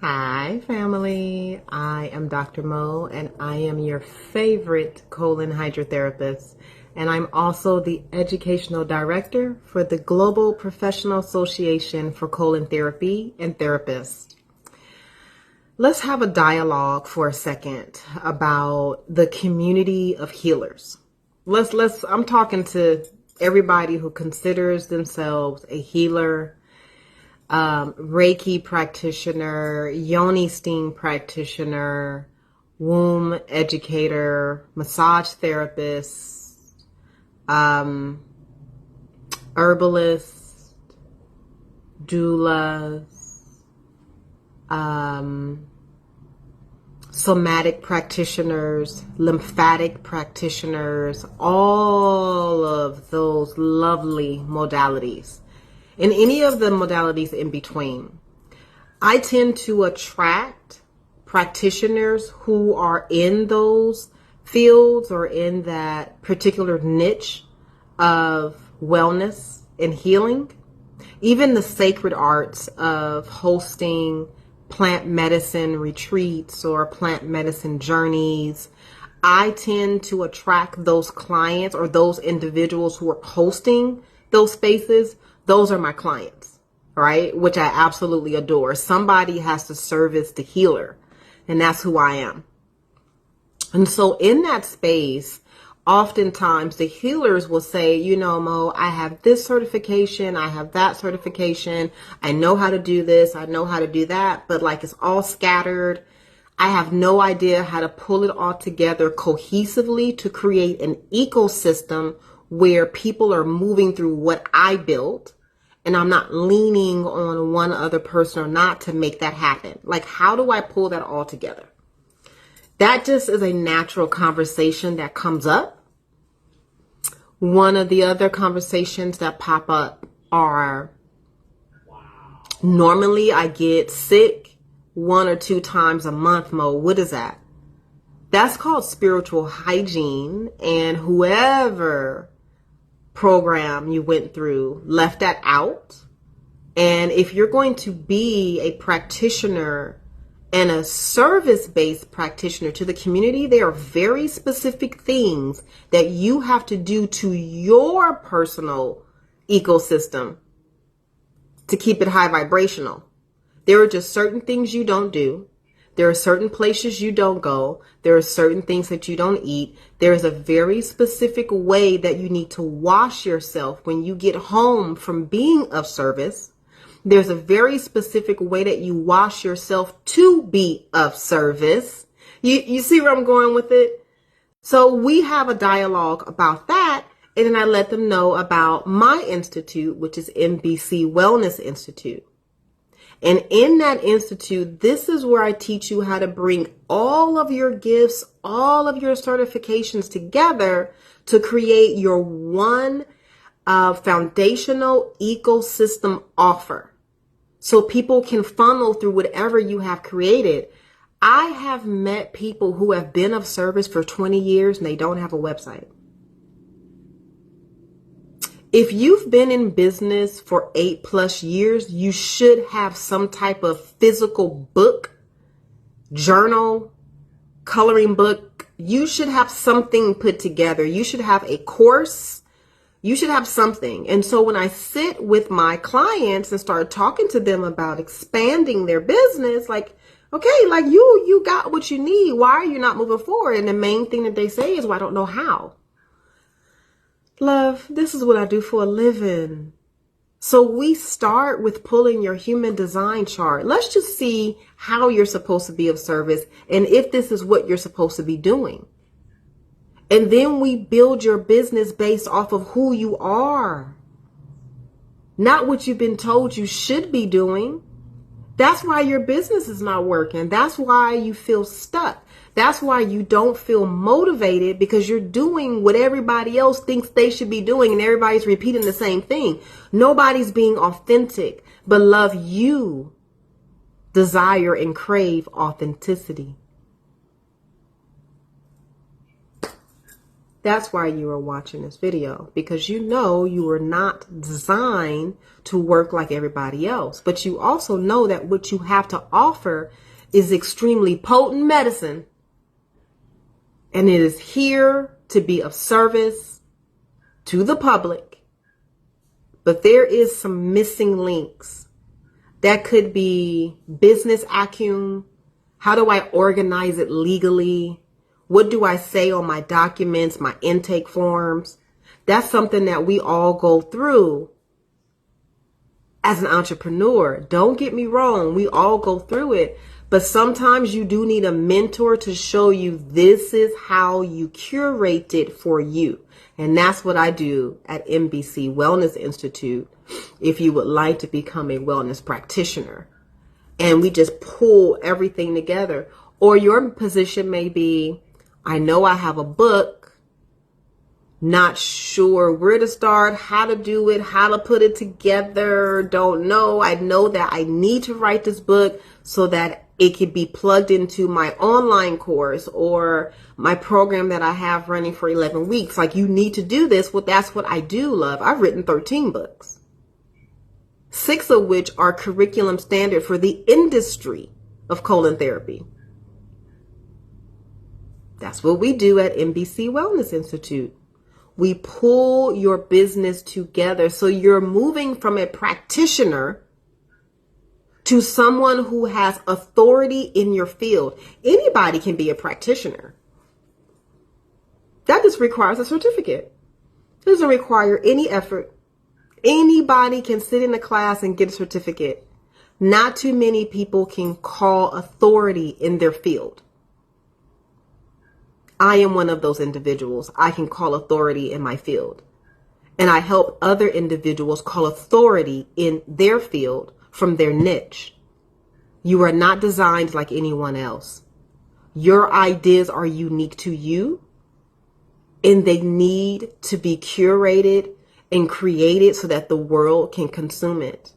Hi, family. I am Dr. Mo, and I am your favorite colon hydrotherapist. And I'm also the educational director for the Global Professional Association for Colon Therapy and Therapists. Let's have a dialogue for a second about the community of healers. I'm talking to everybody who considers themselves a healer, Reiki practitioner, Yoni steam practitioner, womb educator, massage therapist, herbalist, doulas, somatic practitioners, lymphatic practitioners, all of those lovely modalities. In any of the modalities in between, I tend to attract practitioners who are in those fields or in that particular niche of wellness and healing. Even the sacred arts of hosting plant medicine retreats or plant medicine journeys. I tend to attract those clients or those individuals who are hosting those spaces. Those are my clients, right? Which I absolutely adore. Somebody has to service the healer, and that's who I am. And so in that space, oftentimes the healers will say, Mo, I have this certification, I have that certification, I know how to do this, I know how to do that, but like it's all scattered. I have no idea how to pull it all together cohesively to create an ecosystem where people are moving through what I built. And I'm not leaning on one other person or not to make that happen. Like, how do I pull that all together? That just is a natural conversation that comes up. One of the other conversations that pop up are normally I get sick 1 or 2 times a month. Mo, what is that? That's called spiritual hygiene. And whoever program you went through left that out. And if you're going to be a practitioner and a service-based practitioner to the community, there are very specific things that you have to do to your personal ecosystem to keep it high vibrational. There are just certain things you don't do. There are certain places you don't go. There are certain things that you don't eat. There is a very specific way that you need to wash yourself when you get home from being of service. There's a very specific way that you wash yourself to be of service. You see where I'm going with it? So we have a dialogue about that. And then I let them know about my institute, which is MBC Wellness Institute. And in that institute, this is where I teach you how to bring all of your gifts, all of your certifications together to create your one foundational ecosystem offer. So people can funnel through whatever you have created. I have met people who have been of service for 20 years and they don't have a website. If you've been in business for 8+ years, you should have some type of physical book, journal, coloring book. You should have something put together. You should have a course. You should have something. And so when I sit with my clients and start talking to them about expanding their business, like, okay, like you got what you need. Why are you not moving forward? And the main thing that they say is, well, I don't know how. Love, this is what I do for a living. So we start with pulling your human design chart. Let's just see how you're supposed to be of service and if this is what you're supposed to be doing. And then we build your business based off of who you are, not what you've been told you should be doing. That's why your business is not working. That's why you feel stuck. That's why you don't feel motivated, because you're doing what everybody else thinks they should be doing and everybody's repeating the same thing. Nobody's being authentic, but love, you desire and crave authenticity. That's why you are watching this video, because you know you are not designed to work like everybody else. But you also know that what you have to offer is extremely potent medicine. And it is here to be of service to the public. But there is some missing links. That could be business acumen. How do I organize it legally? What do I say on my documents, my intake forms? That's something that we all go through as an entrepreneur. Don't get me wrong. We all go through it. But sometimes you do need a mentor to show you this is how you curate it for you. And that's what I do at MBC Wellness Institute if you would like to become a wellness practitioner. And we just pull everything together. Or your position may be, I know I have a book, not sure where to start, how to do it, how to put it together, don't know. I know that I need to write this book so that it could be plugged into my online course or my program that I have running for 11 weeks. Like, you need to do this. Well, that's what I do, love. I've written 13 books, 6 of which are curriculum standard for the industry of colon therapy. That's what we do at MBC Wellness Institute. We pull your business together. So you're moving from a practitioner to someone who has authority in your field. Anybody can be a practitioner. That just requires a certificate. It doesn't require any effort. Anybody can sit in a class and get a certificate. Not too many people can call authority in their field. I am one of those individuals. I can call authority in my field. And I help other individuals call authority in their field from their niche. You are not designed like anyone else. Your ideas are unique to you, and they need to be curated and created so that the world can consume it.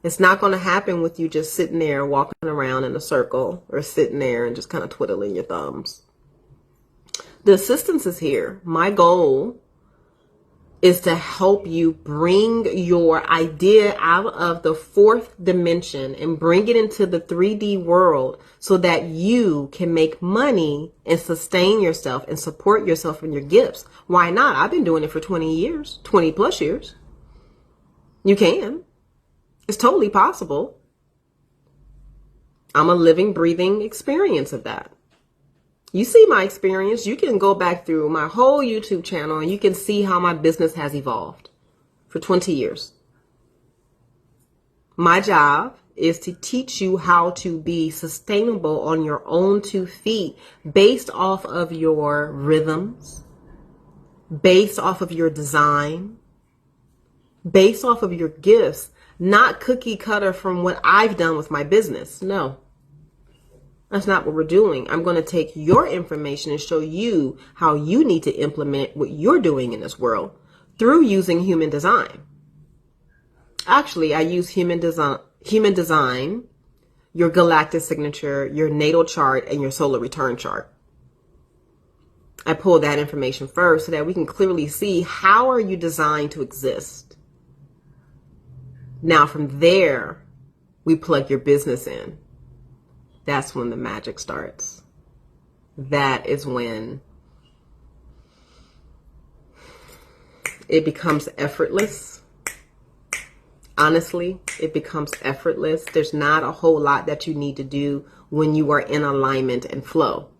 It's not going to happen with you just sitting there walking around in a circle or sitting there and just kind of twiddling your thumbs. The assistance is here. My goal is to help you bring your idea out of the 4th dimension and bring it into the 3D world so that you can make money and sustain yourself and support yourself and your gifts. Why not? I've been doing it for 20 years, 20 plus years. You can. It's totally possible. I'm a living, breathing experience of that. You see my experience. You can go back through my whole YouTube channel and you can see how my business has evolved for 20 years. My job is to teach you how to be sustainable on your own 2 feet based off of your rhythms, based off of your design, based off of your gifts, not cookie cutter from what I've done with my business. No. That's not what we're doing. I'm going to take your information and show you how you need to implement what you're doing in this world through using human design. Actually, I use human design, your galactic signature, your natal chart, and your solar return chart. I pull that information first so that we can clearly see how are you designed to exist. Now, from there, we plug your business in. That's when the magic starts. That is when it becomes effortless. Honestly, it becomes effortless. There's not a whole lot that you need to do when you are in alignment and flow.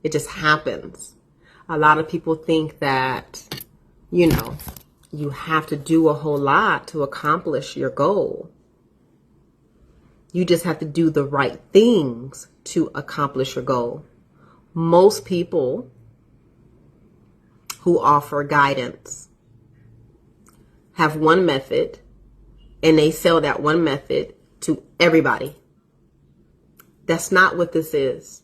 It just happens. A lot of people think that, you have to do a whole lot to accomplish your goal. You just have to do the right things to accomplish your goal. Most people who offer guidance have one method and they sell that one method to everybody. That's not what this is.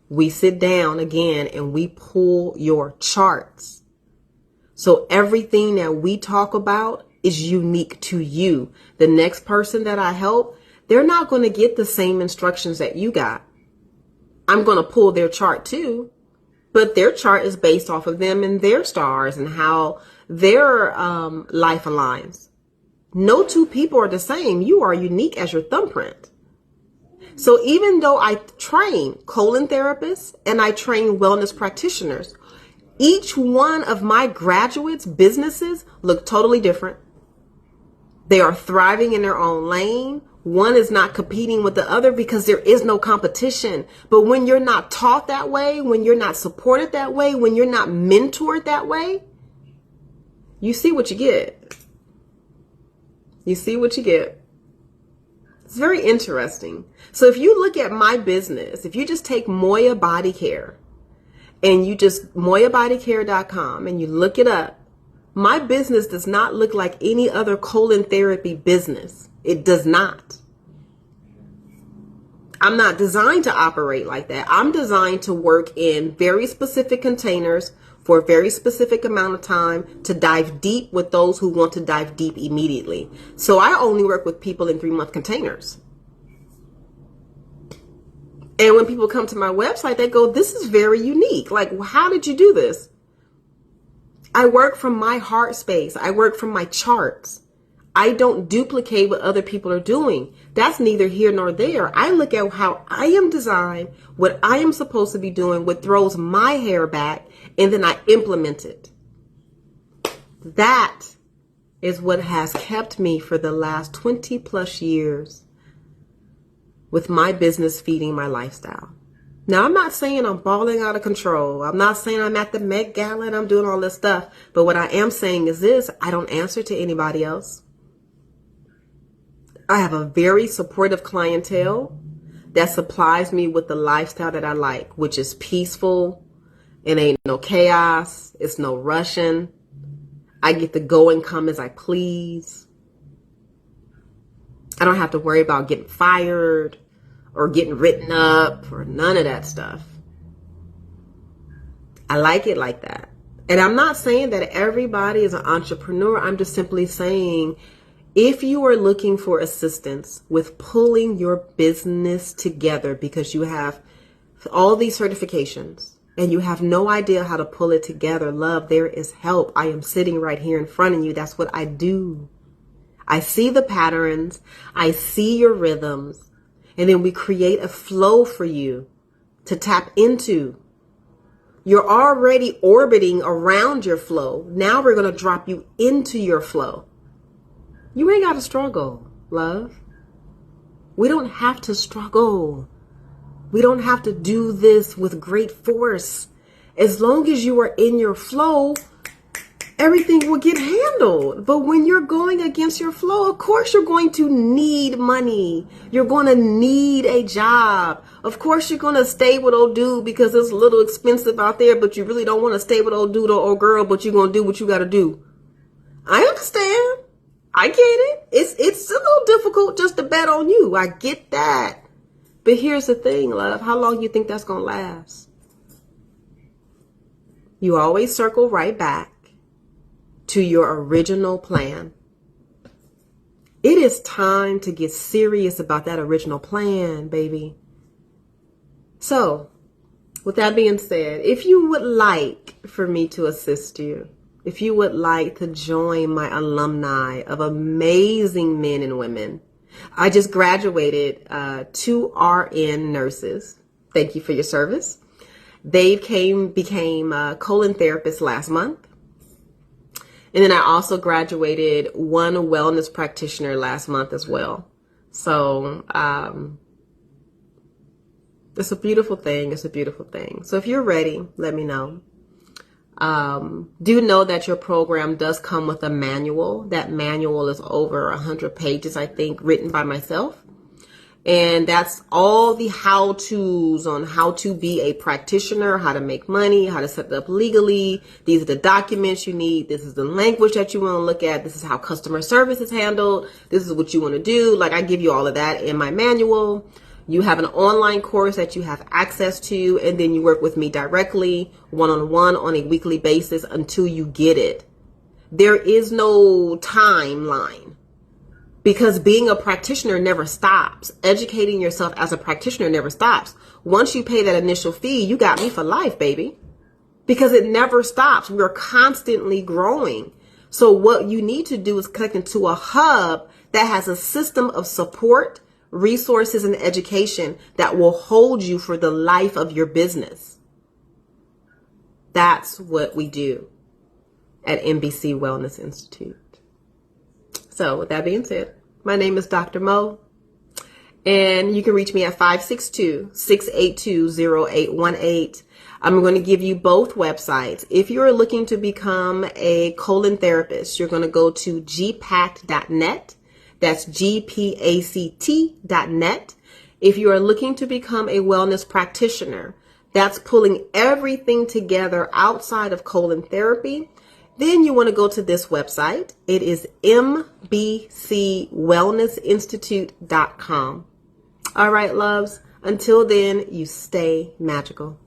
We sit down again and we pull your charts. So everything that we talk about is unique to you. The next person that I help, they're not going to get the same instructions that you got. I'm going to pull their chart too, but their chart is based off of them and their stars and how their life aligns. No two people are the same. You are unique as your thumbprint. So even though I train colon therapists and I train wellness practitioners, each one of my graduates' businesses look totally different. They are thriving in their own lane. One is not competing with the other because there is no competition. But when you're not taught that way, when you're not supported that way, when you're not mentored that way, you see what you get. You see what you get. It's very interesting. So if you look at my business, if you just take Moya Body Care and you just moyabodycare.com and you look it up, my business does not look like any other colon therapy business. It does not. I'm not designed to operate like that. I'm designed to work in very specific containers for a very specific amount of time to dive deep with those who want to dive deep immediately. So I only work with people in 3-month containers. And when people come to my website, they go, this is very unique. Like, how did you do this? I work from my heart space. I work from my charts. I don't duplicate what other people are doing. That's neither here nor there. I look at how I am designed, what I am supposed to be doing, what throws my hair back, and then I implement it. That is what has kept me for the last 20 plus years with my business feeding my lifestyle. Now, I'm not saying I'm balling out of control. I'm not saying I'm at the Met Gala and I'm doing all this stuff. But what I am saying is this: I don't answer to anybody else. I have a very supportive clientele that supplies me with the lifestyle that I like, which is peaceful. It ain't no chaos. It's no rushing. I get to go and come as I please. I don't have to worry about getting fired or getting written up or none of that stuff. I like it like that. And I'm not saying that everybody is an entrepreneur. I'm just simply saying, if you are looking for assistance with pulling your business together because you have all these certifications and you have no idea how to pull it together, love, there is help. I am sitting right here in front of you. That's what I do. I see the patterns. I see your rhythms. And then we create a flow for you to tap into. You're already orbiting around your flow. Now we're going to drop you into your flow. You ain't got to struggle, love. We don't have to struggle. We don't have to do this with great force. As long as you are in your flow, everything will get handled. But when you're going against your flow, of course you're going to need money. You're going to need a job. Of course you're going to stay with old dude because it's a little expensive out there, but you really don't want to stay with old dude or old girl, but you're going to do what you got to do. I understand. I get it. It's a little difficult just to bet on you. I get that. But here's the thing, love. How long do you think that's going to last? You always circle right back to your original plan. It is time to get serious about that original plan, baby. So, with that being said, if you would like for me to assist you, if you would like to join my alumni of amazing men and women, I just graduated 2 RN nurses. Thank you for your service. They became colon therapists last month. And then I also graduated 1 wellness practitioner last month as well. So it's a beautiful thing. It's a beautiful thing. So if you're ready, let me know. Do know that your program does come with a manual. That manual is over 100 pages, I think, written by myself. And that's all the how-tos on how to be a practitioner, how to make money, how to set it up legally. These are the documents you need. This is the language that you want to look at. This is how customer service is handled. This is what you want to do. Like, I give you all of that in my manual. You have an online course that you have access to, and then you work with me directly, one-on-one on a weekly basis until you get it. There is no timeline because being a practitioner never stops. Educating yourself as a practitioner never stops. Once you pay that initial fee, you got me for life, baby. because it never stops. We're constantly growing. So what you need to do is connect into a hub that has a system of support, resources, and education that will hold you for the life of your business. That's what we do at NBC Wellness Institute. So with that being said, my name is Dr. Mo, and you can reach me at 562-682-0818. I'm going to give you both websites. If you're looking to become a colon therapist, you're going to go to gpact.net. That's gpact.net. If you are looking to become a wellness practitioner, that's pulling everything together outside of colon therapy. Then you want to go to this website. It is mbcwellnessinstitute.com. All right, loves. Until then, you stay magical.